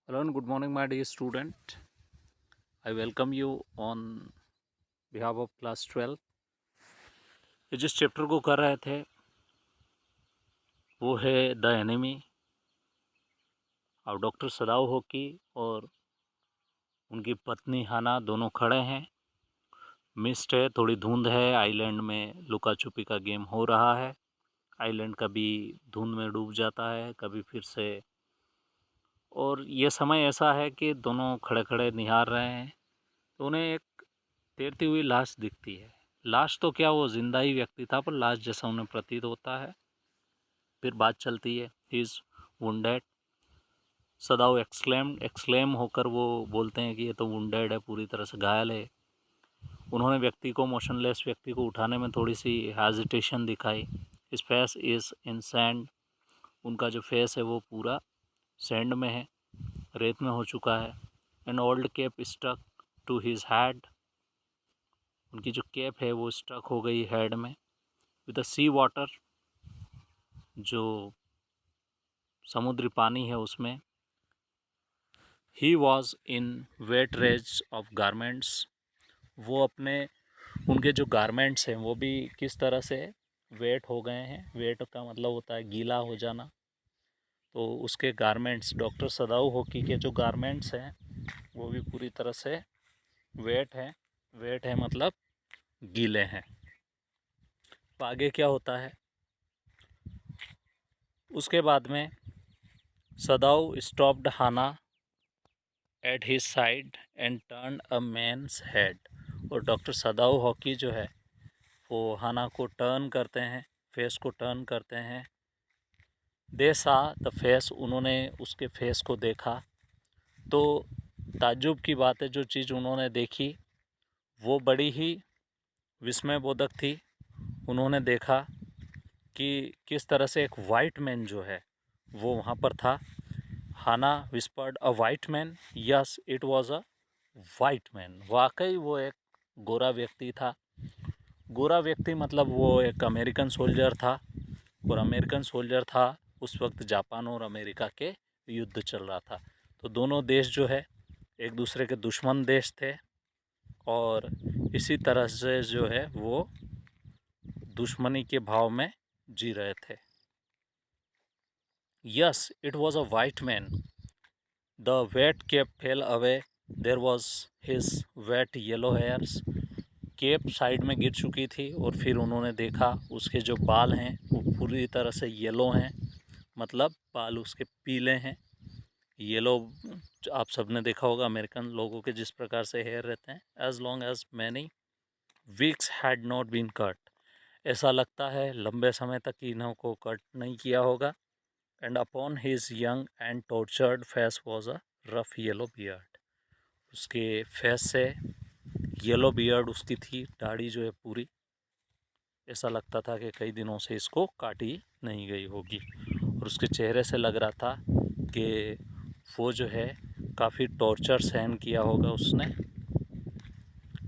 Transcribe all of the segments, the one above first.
Hello and good morning, my dear student. I welcome you on behalf of class 12. ये जिस chapter को कर रहे थे वो है द एनिमी। अब डॉक्टर सदाव होकी और उनकी पत्नी हाना दोनों खड़े हैं। मिस्ट है, थोड़ी धुंध है। आइलैंड में लुका छुपी का गेम हो रहा है। आइलैंड कभी धुंध में डूब जाता है, कभी फिर से। और ये समय ऐसा है कि दोनों खड़े खड़े निहार रहे हैं तो उन्हें एक तैरती हुई लाश दिखती है। लाश तो क्या, वो जिंदा ही व्यक्ति था पर लाश जैसा उन्हें प्रतीत होता है। फिर बात चलती है, he is wounded. Sadao exclaim होकर वो बोलते हैं कि ये तो वुंडेड है, पूरी तरह से घायल है। उन्होंने व्यक्ति को, मोशनलेस व्यक्ति को उठाने में थोड़ी सी हेजिटेशन दिखाई। His face is in sand. उनका जो फेस है वो पूरा सैंड में है, रेत में हो चुका है। An old cap stuck to his head. उनकी जो कैप है वो स्टक हो गई हेड में। विद द सी वाटर, जो समुद्री पानी है उसमें। He was in wet rags of garments. वो अपने, उनके जो गारमेंट्स हैं वो भी किस तरह से वेट हो गए हैं। वेट का मतलब होता है गीला हो जाना। तो उसके गारमेंट्स, डॉक्टर सदाऊ होकी के जो गारमेंट्स हैं वो भी पूरी तरह से वेट हैं। वेट है मतलब गीले हैं। तो आगे क्या होता है उसके बाद में, Sadao stopped Hana at his side and turn a man's head. और डॉक्टर सदाऊ हॉकी जो है वो हाना को टर्न करते हैं, फेस को टर्न करते हैं। दे सा द फेस, उन्होंने उसके फेस को देखा। तो ताज्जुब की बात है, जो चीज़ उन्होंने देखी वो बड़ी ही विस्मयबोधक थी। उन्होंने देखा कि किस तरह से एक वाइट मैन जो है वो वहाँ पर था। Hana whispered a white man. Yes, it was a white man. वाकई वो एक गोरा व्यक्ति था। गोरा व्यक्ति मतलब वो एक अमेरिकन सोल्जर था। और अमेरिकन सोल्जर था उस वक्त जापान और अमेरिका के युद्ध चल रहा था। तो दोनों देश जो है एक दूसरे के दुश्मन देश थे और इसी तरह से जो है वो दुश्मनी के भाव में जी रहे थे। Yes, it was a white man. The wet cap fell away. There was his wet yellow hairs. Cap side में गिर चुकी थी और फिर उन्होंने देखा उसके जो बाल हैं वो पूरी तरह से येलो हैं, मतलब बाल उसके पीले हैं। येलो, आप सबने देखा होगा अमेरिकन लोगों के जिस प्रकार से हेयर रहते हैं। As long as many weeks had not been cut. ऐसा लगता है लंबे समय तक इन्हों को कट नहीं किया होगा। And upon his young and tortured face was a rough yellow beard. उसके फेस से येलो बियर्ड उसकी थी, दाढ़ी जो है पूरी, ऐसा लगता था कि कई दिनों से इसको काटी नहीं गई होगी। और उसके चेहरे से लग रहा था कि वो जो है काफ़ी टॉर्चर सहन किया होगा उसने।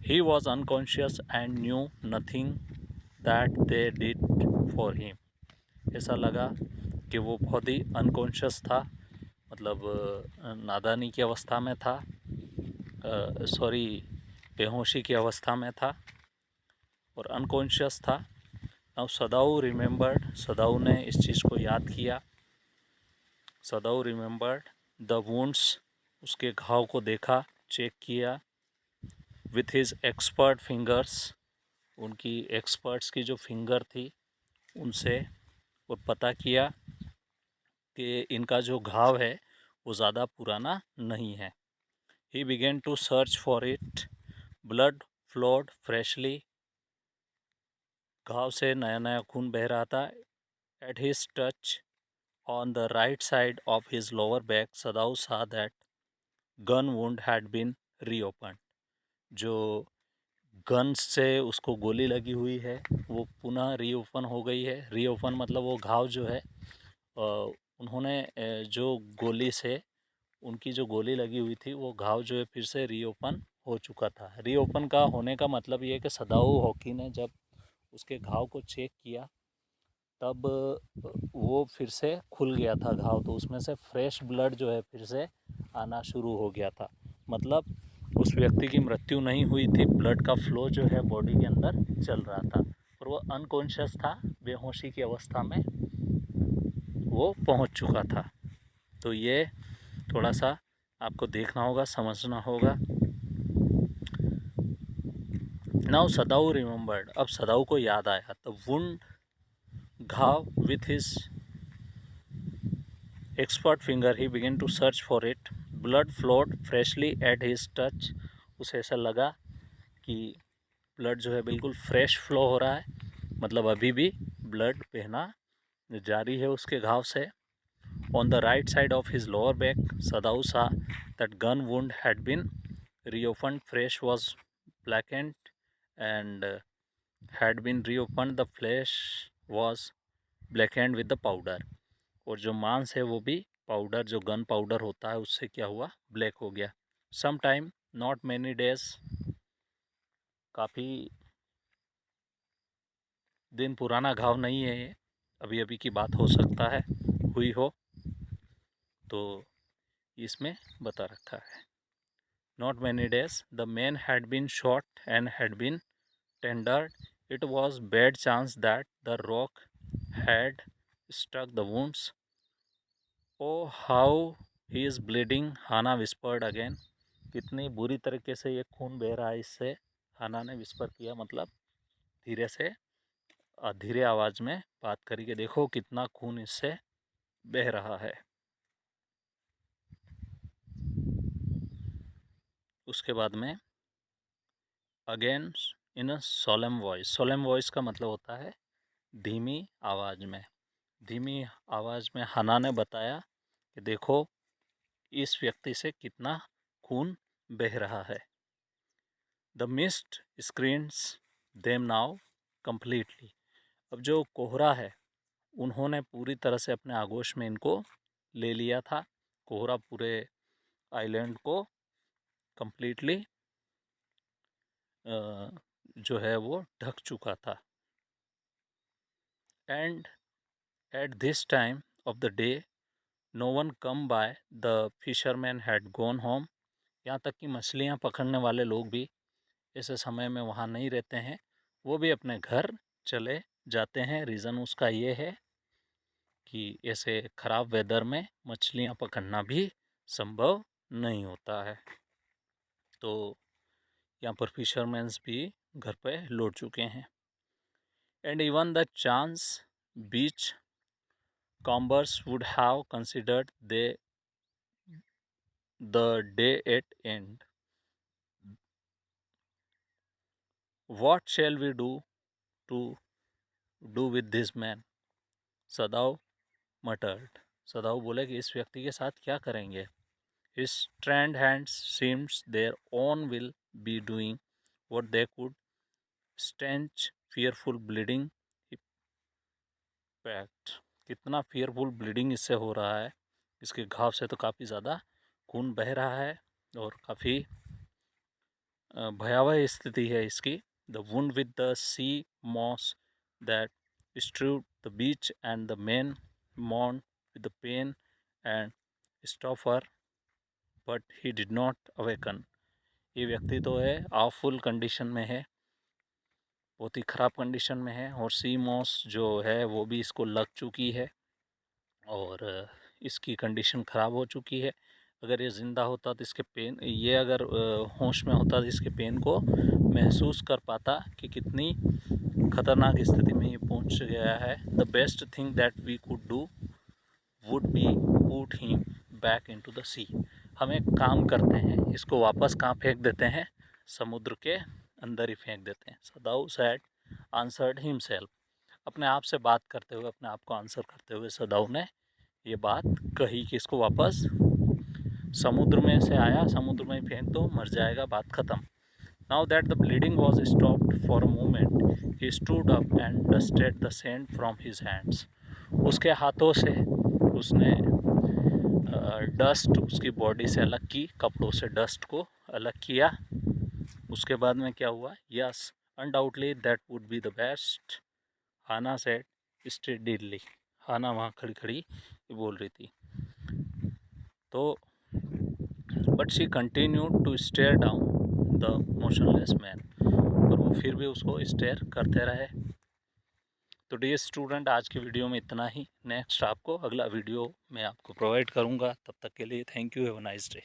He was unconscious and knew nothing that they did for him. ऐसा लगा कि वो बहुत ही अनकॉन्शियस था, मतलब नादानी की अवस्था में था, सॉरी बेहोशी की अवस्था में था और अनकॉन्शियस था। अब सदाऊ रिमेंबर्ड, सदाऊ ने इस चीज़ को याद किया। सदाऊ रिमेंबर्ड द वुंड्स, उसके घाव को देखा, चेक किया। विथ हिज एक्सपर्ट फिंगर्स, उनकी एक्सपर्ट्स की जो फिंगर थी उनसे और पता किया कि इनका जो घाव है वो ज़्यादा पुराना नहीं है। He began to search for it. Blood flowed freshly. घाव से नया नया खून बह रहा था। At his touch on the right side of his lower back, Sadao saw that gun wound had been reopen. जो गन से उसको गोली लगी हुई है वो पुनः रीओपन हो गई है। रीओपन मतलब वो घाव जो है, उन्होंने जो गोली से, उनकी जो गोली लगी हुई थी वो घाव जो है फिर से रीओपन हो चुका था। रीओपन का होने का मतलब ये है कि सदाऊ हॉकी ने जब उसके घाव को चेक किया तब वो फिर से खुल गया था घाव, तो उसमें से फ्रेश ब्लड जो है फिर से आना शुरू हो गया था। मतलब उस व्यक्ति की मृत्यु नहीं हुई थी, ब्लड का फ्लो जो है बॉडी के अंदर चल रहा था और वो अनकॉन्शियस था, बेहोशी की अवस्था में वो पहुंच चुका था। तो ये थोड़ा सा आपको देखना होगा, समझना होगा। नाउ सदाऊ रिमेंबर्ड, अब सदाऊ को याद आया। द वुंड, घाव, with his expert finger he began to search for it. Blood flowed freshly at his touch, उसे ऐसा लगा कि ब्लड जो है बिल्कुल फ्रेश फ्लो हो रहा है, मतलब अभी भी ब्लड बहना जारी है उसके घाव से। On the right side of his lower back, Sadao saw that gun wound had been reopened, fresh was blackened and had been reopened, the flesh was blackened with the powder, और जो मांस है वो भी पाउडर, जो gun powder होता है उससे क्या हुआ, ब्लैक हो गया। Some time, not many days, काफ़ी दिन पुराना घाव नहीं है ये, अभी अभी की बात हो सकता है, हुई हो, तो इसमें बता रखा है। Not many days, the man had been shot and had been tendered. It was bad chance that the rock had struck the wounds. Oh, how he is bleeding, Hana whispered again. कितनी बुरी तरीके से ये खून बह रहा है इससे, हाना ने विस्पर किया, मतलब धीरे से, धीरे आवाज़ में बात करी कि देखो कितना खून इससे बह रहा है। उसके बाद में again in a solemn voice, solemn voice का मतलब होता है धीमी आवाज़ में, धीमी आवाज़ में हाना ने बताया कि देखो इस व्यक्ति से कितना खून बह रहा है। The mist screens them now completely, अब जो कोहरा है उन्होंने पूरी तरह से अपने आगोश में इनको ले लिया था, कोहरा पूरे आइलैंड को कम्प्लीटली जो है वो ढक चुका था। And at this time of the day no one come by, the fisherman had gone home, यहाँ तक कि मछलियाँ पकड़ने वाले लोग भी ऐसे समय में वहाँ नहीं रहते हैं, वो भी अपने घर चले जाते हैं। रीज़न उसका ये है कि ऐसे ख़राब वेदर में मछलियाँ पकड़ना भी संभव नहीं होता है। तो यहाँ पर फिशरमैन्स भी घर पे लौट चुके हैं। And even the chance beachcombers would have considered the day at end, what shall we do to do with this man, Sadao muttered, Sadao बोले कि इस व्यक्ति के साथ क्या करेंगे। His strand hands seems their own will be doing what they could, stench fearful bleeding pact, कितना fearful bleeding इससे हो रहा है, इसके घाव से तो काफ़ी ज़्यादा खून बह रहा है और काफ़ी भयावह स्थिति है इसकी। The wound with the sea moss that strewed the beach and the men mourned with the pain and stoffer, but he did not awaken, ये व्यक्ति तो है आवफुल कंडीशन में है, बहुत ही ख़राब कंडीशन में है, और सी मॉस जो है वो भी इसको लग चुकी है और इसकी कंडीशन ख़राब हो चुकी है। अगर ये ज़िंदा होता तो इसके पेन, ये अगर होश में होता तो इसके पेन को महसूस कर पाता कि कितनी ख़तरनाक स्थिति में ये पहुंच गया है। The best thing that we could do would be put him back into the sea, हम एक काम करते हैं, इसको वापस कहाँ फेंक देते हैं, समुद्र के अंदर ही फेंक देते हैं। सदाऊ सैड आंसर्ड हिमसेल्फ, अपने आप से बात करते हुए, अपने आप को आंसर करते हुए सदाऊ ने ये बात कही कि इसको वापस समुद्र में से आया, समुद्र में ही फेंक दो, मर जाएगा, बात ख़त्म। Now that the bleeding was stopped for a moment, he stood up and dusted the sand from his hands. उसके हाथों से उसने डस्ट उसकी बॉडी से अलग की, कपड़ों से डस्ट को अलग किया। उसके बाद में क्या हुआ, yes undoubtedly that would be the best, Hana said steadily, Hana वहाँ खड़ी खड़ी बोल रही थी। तो but she continued to stare down the motionless man, और वो फिर भी उसको स्टेयर करते रहे। तो डियर स्टूडेंट, आज की वीडियो में इतना ही। नेक्स्ट आपको अगला वीडियो मैं आपको प्रोवाइड करूँगा। तब तक के लिए thank you, have a nice day.